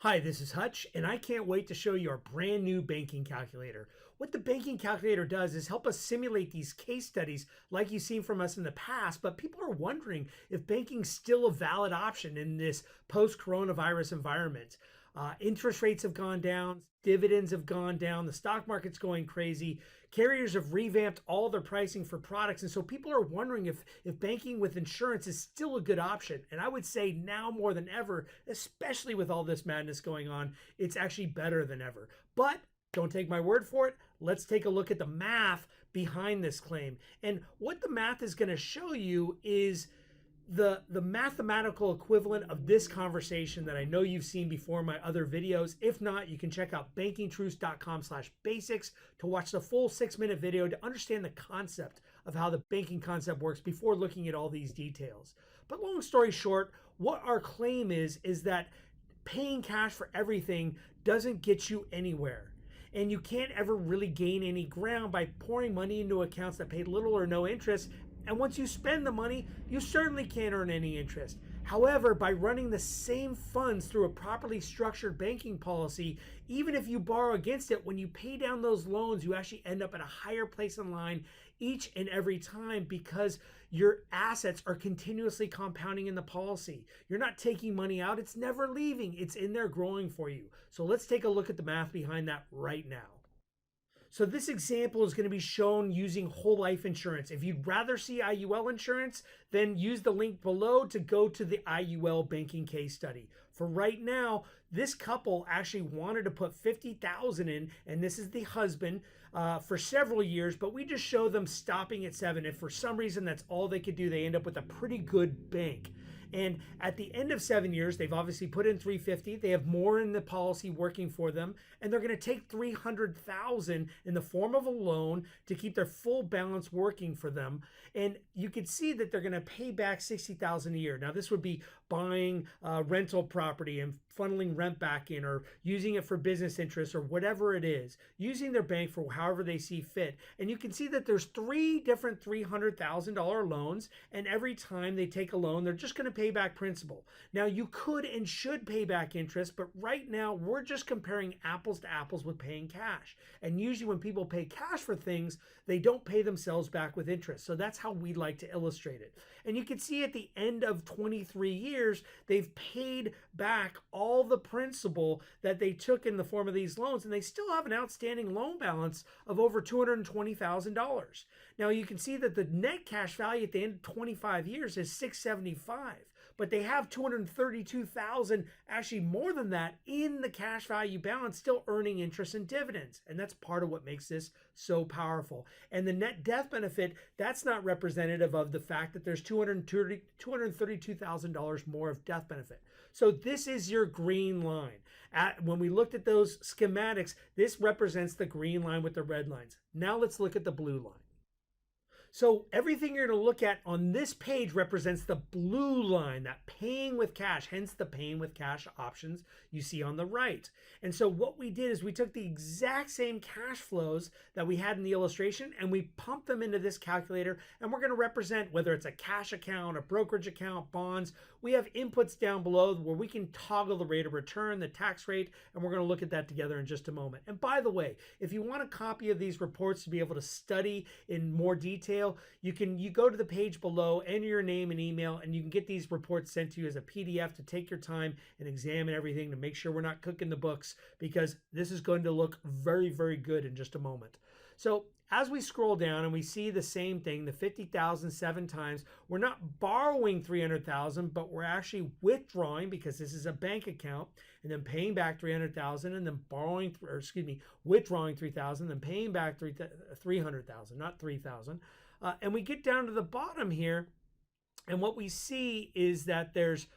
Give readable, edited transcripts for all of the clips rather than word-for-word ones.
Hi, this is Hutch, and I can't wait to show you our brand new banking calculator. What the banking calculator does is help us simulate these case studies like you've seen from us in the past, but people are wondering if banking's still a valid option in this post-coronavirus environment. Interest rates have gone down, dividends have gone down, the stock market's going crazy. Carriers have revamped all their pricing for products, and so people are wondering if banking with insurance is still a good option. And I would say now more than ever, especially with all this madness going on, it's actually better than ever. But don't take my word for it. Let's take a look at the math behind this claim. And what the math is going to show you is the mathematical equivalent of this conversation that I know you've seen before in my other videos. If not, you can check out bankingtruths.com/basics to watch the full 6-minute video to understand the concept of how the banking concept works before looking at all these details. But long story short, what our claim is that paying cash for everything doesn't get you anywhere. And you can't ever really gain any ground by pouring money into accounts that pay little or no interest. And once you spend the money, you certainly can't earn any interest. However, by running the same funds through a properly structured banking policy, even if you borrow against it, when you pay down those loans, you actually end up at a higher place in line each and every time because your assets are continuously compounding in the policy. You're not taking money out, it's never leaving, it's in there growing for you. So let's take a look at the math behind that right now. So this example is going to be shown using whole life insurance. If you'd rather see IUL insurance, then use the link below to go to the IUL banking case study. For right now, this couple actually wanted to put $50,000 in, and this is the husband, for several years, but we just show them stopping at 7. If for some reason that's all they could do, they end up with a pretty good bank. And at the end of 7 years, they've obviously put in 350. They have more in the policy working for them, and they're going to take 300,000 in the form of a loan to keep their full balance working for them. And you can see that they're going to pay back 60,000 a year. Now, this would be buying rental property and funneling rent back in, or using it for business interests, or whatever it is, using their bank for however they see fit. And you can see that there's 3 different $300,000 loans, and every time they take a loan, they're just going to pay back principal. Now, you could and should pay back interest, but right now we're just comparing apples to apples with paying cash. And usually when people pay cash for things, they don't pay themselves back with interest. So that's how we like to illustrate it. And you can see at the end of 23 years, they've paid back all the principal that they took in the form of these loans, and they still have an outstanding loan balance of over $220,000. Now, you can see that the net cash value at the end of 25 years is $675, but they have $232,000, actually more than that, in the cash value balance, still earning interest and dividends. And that's part of what makes this so powerful. And the net death benefit, that's not representative of the fact that there's $232,000 more of death benefit. So this is your green line. When we looked at those schematics, this represents the green line with the red lines. Now let's look at the blue line. So everything you're going to look at on this page represents the blue line, that paying with cash, hence the paying with cash options you see on the right. And so what we did is we took the exact same cash flows that we had in the illustration and we pumped them into this calculator, and we're going to represent whether it's a cash account, a brokerage account, bonds. We have inputs down below where we can toggle the rate of return, the tax rate, and we're going to look at that together in just a moment. And by the way, if you want a copy of these reports to be able to study in more detail, you go to the page below, enter your name and email, and you can get these reports sent to you as a PDF to take your time and examine everything to make sure we're not cooking the books, because this is going to look very, very good in just a moment. So as we scroll down and we see the same thing, the 50,000 7 times, we're not borrowing 300,000, but we're actually withdrawing, because this is a bank account, and then paying back 300,000, and then withdrawing 3,000, then paying back 300,000, not 3,000. And we get down to the bottom here, and what we see is that there's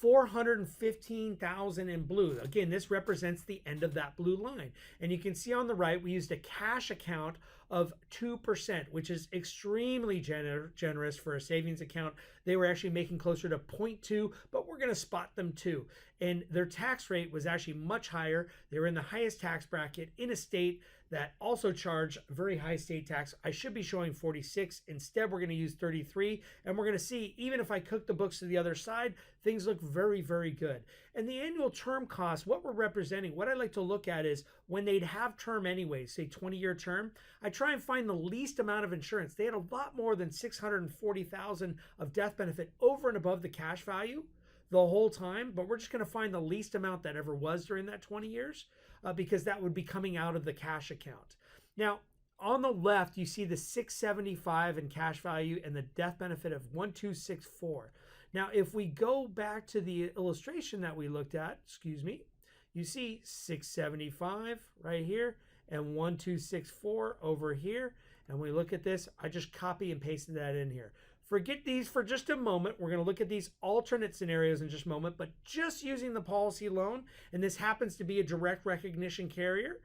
415,000 in blue. Again, this represents the end of that blue line. And you can see on the right, we used a cash account of 2%, which is extremely generous for a savings account. They were actually making closer to 0.2, but we're going to spot them too. And their tax rate was actually much higher. They were in the highest tax bracket in a state that also charge very high state tax. I should be showing 46. Instead, we're going to use 33. And we're going to see, even if I cook the books to the other side, things look very, very good. And the annual term cost, what we're representing, what I like to look at is when they'd have term anyway, say 20-year term, I try and find the least amount of insurance. They had a lot more than $640,000 of death benefit over and above the cash value the whole time, but we're just going to find the least amount that ever was during that 20 years because that would be coming out of the cash account. Now, on the left, you see the 675 in cash value and the death benefit of 1264. Now, if we go back to the illustration that we looked at, you see 675 right here and 1264 over here. And we look at this, I just copy and pasted that in here. Forget these for just a moment. We're going to look at these alternate scenarios in just a moment, but just using the policy loan, and this happens to be a direct recognition carrier,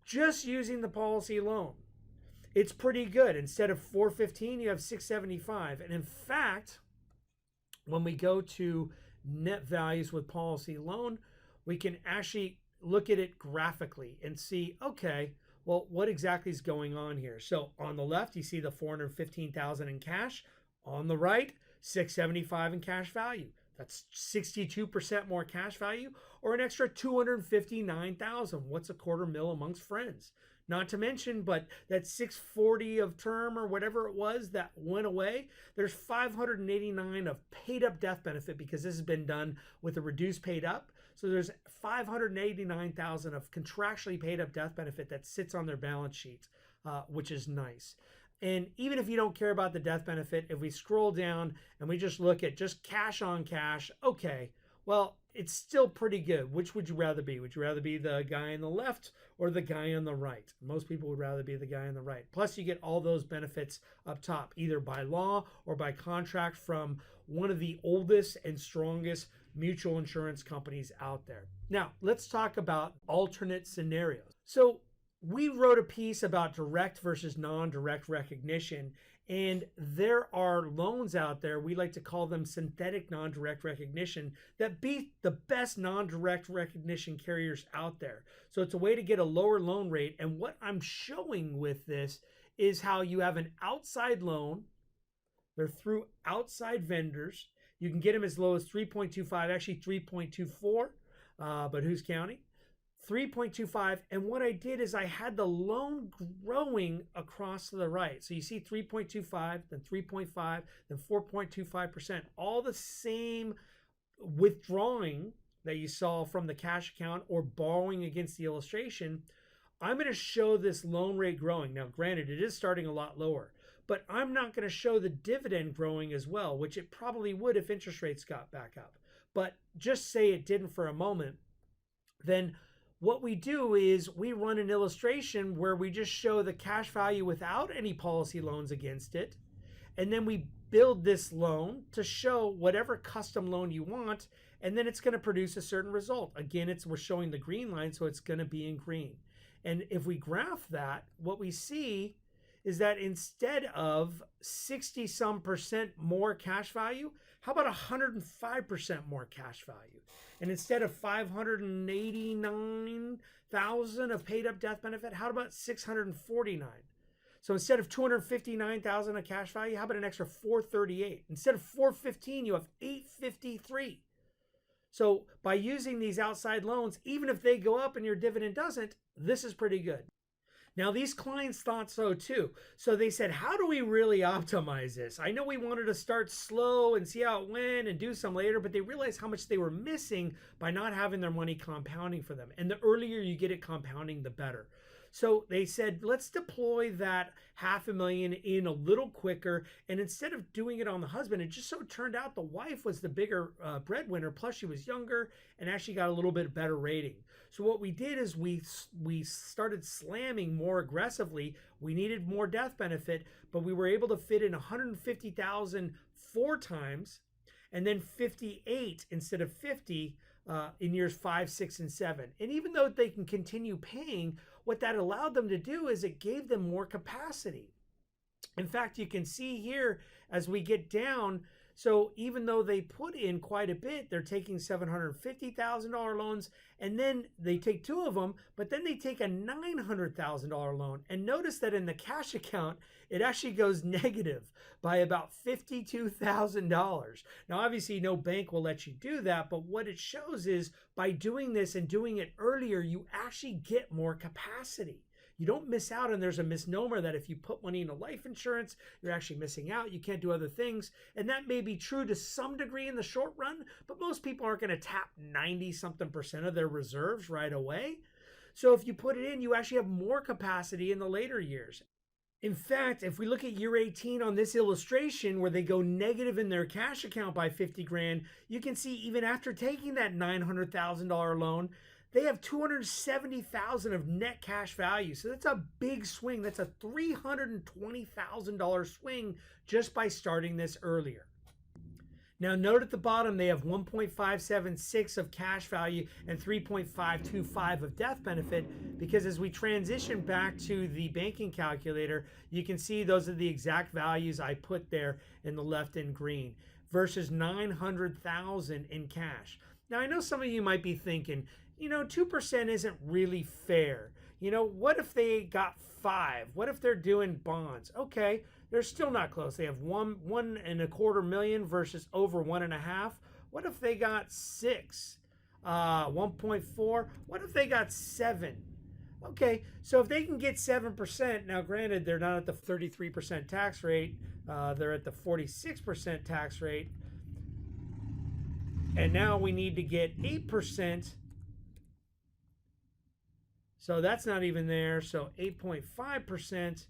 just using the policy loan, it's pretty good. Instead of 415, you have 675. And in fact, when we go to net values with policy loan, we can actually look at it graphically and see, okay, well, what exactly is going on here? So on the left, you see the 415,000 in cash. On the right, 675 in cash value. That's 62% more cash value, or an extra 259,000. What's a $250,000 amongst friends? Not to mention, but that 640 of term or whatever it was that went away, there's 589 of paid up death benefit because this has been done with a reduced paid up. So there's 589,000 of contractually paid up death benefit that sits on their balance sheet, which is nice. And even if you don't care about the death benefit, if we scroll down and we just look at just cash on cash, okay, well, it's still pretty good. Which would you rather be? Would you rather be the guy on the left or the guy on the right? Most people would rather be the guy on the right. Plus, you get all those benefits up top, either by law or by contract from one of the oldest and strongest mutual insurance companies out there. Now, let's talk about alternate scenarios. So we wrote a piece about direct versus non-direct recognition, and there are loans out there, we like to call them synthetic non-direct recognition, that beat the best non-direct recognition carriers out there. So it's a way to get a lower loan rate, and what I'm showing with this is how you have an outside loan. They're through outside vendors. You can get them as low as 3.25, actually 3.24, but who's counting? 3.25, and what I did is I had the loan growing across to the right. So you see 3.25, then 3.5, then 4.25%, all the same withdrawing that you saw from the cash account or borrowing against the illustration. I'm going to show this loan rate growing. Now, granted, it is starting a lot lower, but I'm not going to show the dividend growing as well, which it probably would if interest rates got back up. But just say it didn't for a moment, then what we do is we run an illustration where we just show the cash value without any policy loans against it. And then we build this loan to show whatever custom loan you want. And then it's going to produce a certain result. Again, we're showing the green line, so it's going to be in green. And if we graph that, what we see is that instead of 60-some% more cash value, how about 105% more cash value? And instead of 589,000 of paid up death benefit, how about 649? So instead of 259,000 of cash value, how about an extra 438? Instead of 415, you have 853. So by using these outside loans, even if they go up and your dividend doesn't, this is pretty good. Now, these clients thought so too. So they said, how do we really optimize this? I know we wanted to start slow and see how it went and do some later, but they realized how much they were missing by not having their money compounding for them. And the earlier you get it compounding, the better. So they said, let's deploy that $500,000 in a little quicker. And instead of doing it on the husband, it just so turned out the wife was the bigger breadwinner. Plus she was younger and actually got a little bit better rating. So what we did is we started slamming more aggressively. We needed more death benefit, but we were able to fit in 150,000 4 times and then 58 instead of 50 in years 5, 6, and 7. And even though they can continue paying, what that allowed them to do is it gave them more capacity. In fact, you can see here as we get down, So even though they put in quite a bit, they're taking $750,000 loans, and then they take two of them, but then they take a $900,000 loan. And notice that in the cash account, it actually goes negative by about $52,000. Now, obviously, no bank will let you do that, but what it shows is by doing this and doing it earlier, you actually get more capacity. You don't miss out, and there's a misnomer that if you put money into life insurance, you're actually missing out. You can't do other things. And that may be true to some degree in the short run, but most people aren't going to tap 90-something% of their reserves right away. So if you put it in, you actually have more capacity in the later years. In fact, if we look at year 18 on this illustration where they go negative in their cash account by 50 grand, you can see even after taking that $900,000 loan, they have $270,000 of net cash value. So that's a big swing. That's a $320,000 swing just by starting this earlier. Now note at the bottom, they have 1.576 of cash value and 3.525 of death benefit, because as we transition back to the banking calculator, you can see those are the exact values I put there in the left in green versus 900,000 in cash. Now I know some of you might be thinking, 2% isn't really fair. What if they got 5? What if they're doing bonds? Okay, they're still not close. They have 1.25 million versus over 1.5. What if they got 6? 1.4. What if they got 7? Okay, so if they can get 7%, now granted, they're not at the 33% tax rate. They're at the 46% tax rate. And now we need to get 8%. So that's not even there. So 8.5%.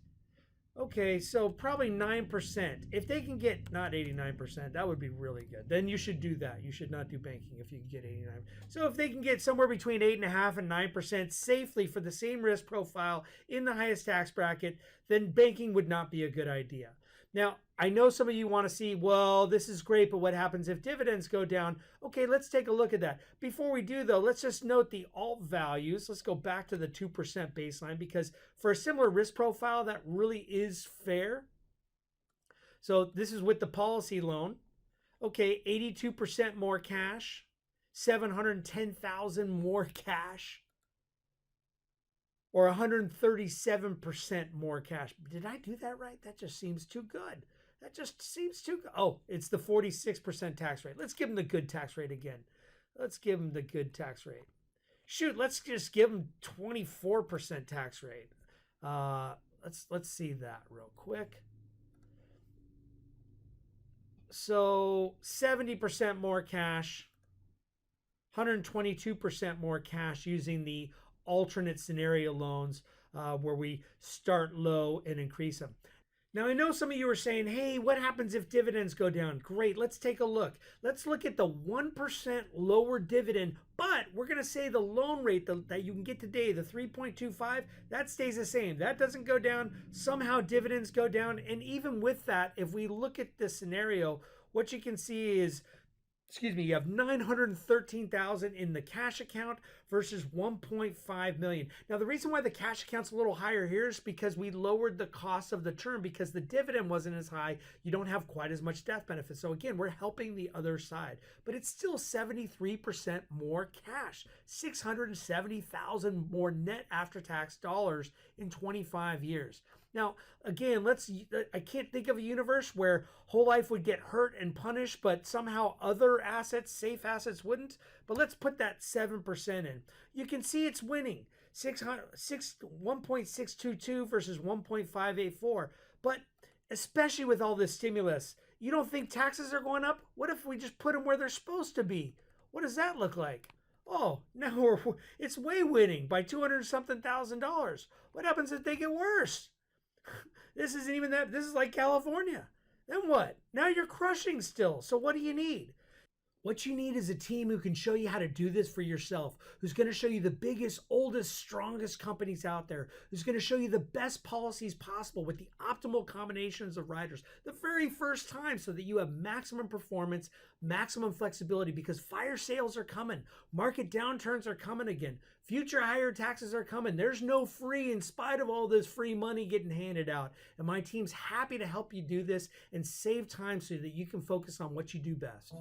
Okay, so probably 9%. If they can get not 89%, that would be really good. Then you should do that. You should not do banking if you can get 89. So if they can get somewhere between 8.5% and 9% safely for the same risk profile in the highest tax bracket, then banking would not be a good idea. Now, I know some of you want to see, well, this is great, but what happens if dividends go down? Okay, let's take a look at that. Before we do, though, let's just note the alt values. Let's go back to the 2% baseline, because for a similar risk profile, that really is fair. So this is with the policy loan. Okay, 82% more cash, 710,000 more cash, or 137% more cash. Did I do that right? That just seems too good. That just seems too good. Oh, it's the 46% tax rate. Let's give them the good tax rate again. Let's give them the good tax rate. Shoot, let's just give them 24% tax rate. Let's see that real quick. So 70% more cash, 122% more cash using the alternate scenario loans where we start low and increase them. Now, I know some of you are saying, hey, what happens if dividends go down? Great, let's take a look. Let's look at the 1% lower dividend, but we're going to say the loan rate that you can get today, the 3.25, that stays the same. That doesn't go down. Somehow dividends go down. And even with that, if we look at the scenario, what you can see is, you have 913,000 in the cash account versus 1.5 million. Now, the reason why the cash account's a little higher here is because we lowered the cost of the term, because the dividend wasn't as high. You don't have quite as much death benefit. So again, we're helping the other side, but it's still 73% more cash, 670,000 more net after-tax dollars in 25 years. Now, again, I can't think of a universe where whole life would get hurt and punished, but somehow other assets, safe assets, wouldn't. But let's put that 7% in. You can see it's winning. 1.622 versus 1.584. But especially with all this stimulus, you don't think taxes are going up? What if we just put them where they're supposed to be? What does that look like? Oh, now it's way winning by $200-something thousand. What happens if they get worse? This isn't even that. This is like California. Then what? Now you're crushing still. So what do you need? What you need is a team who can show you how to do this for yourself, who's going to show you the biggest, oldest, strongest companies out there, who's going to show you the best policies possible with the optimal combinations of riders the very first time so that you have maximum performance, maximum flexibility, because fire sales are coming, market downturns are coming again, future higher taxes are coming. There's no free in spite of all this free money getting handed out. And my team's happy to help you do this and save time so that you can focus on what you do best.